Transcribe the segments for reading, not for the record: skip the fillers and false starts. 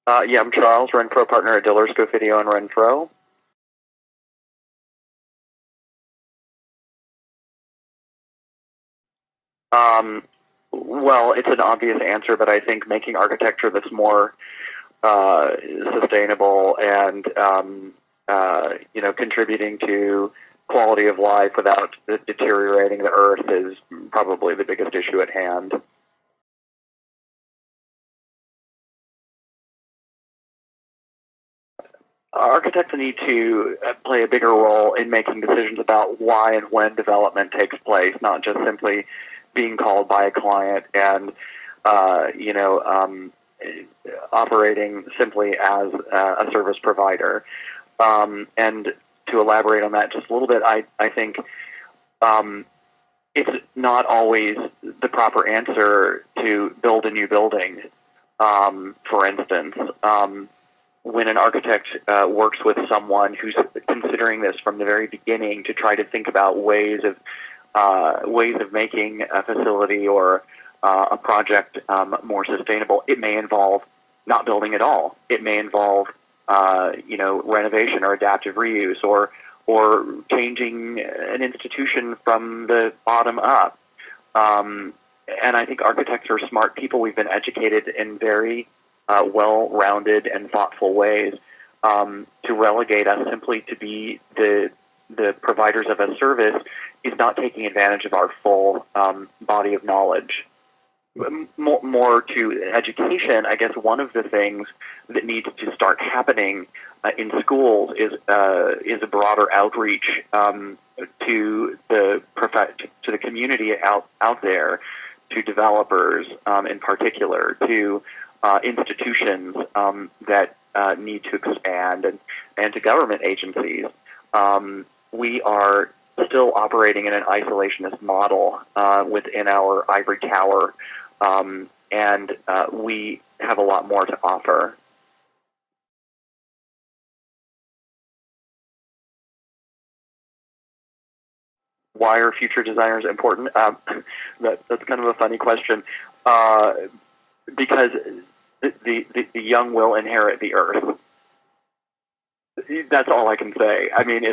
Yeah, I'm Charles, Renfro partner at Dillers Video and Renfro. Um, well, it's an obvious answer, but I think making architecture that's more uh, sustainable and contributing to quality of life without deteriorating the earth is probably the biggest issue at hand. Architects need to play a bigger role in making decisions about why and when development takes place, not just simply being called by a client and uh, you know um, operating simply as a service provider. And to elaborate on that just a little bit, I think um, it's not always the proper answer to build a new building. For instance, when an architect works with someone who's considering this from the very beginning to try to think about ways of making a facility or a project more sustainable, it may involve not building at all. It may involve renovation or adaptive reuse or changing an institution from the bottom up. And I think architects are smart people. We've been educated in very well-rounded and thoughtful ways. To relegate us simply to be the providers of a service is not taking advantage of our full body of knowledge. More to education, I guess one of the things that needs to start happening in schools is a broader outreach to the community out there, to developers in particular, to institutions that need to expand, and to government agencies. We are still operating in an isolationist model within our ivory tower, and we have a lot more to offer. Why are future designers important? That's kind of a funny question, because the young will inherit the earth. That's all I can say. I mean,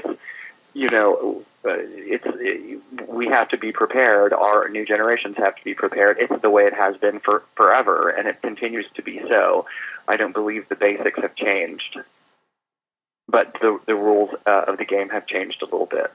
we have to be prepared. Our new generations have to be prepared. It's the way it has been for forever, and it continues to be so. I don't believe the basics have changed, but the rules of the game have changed a little bit.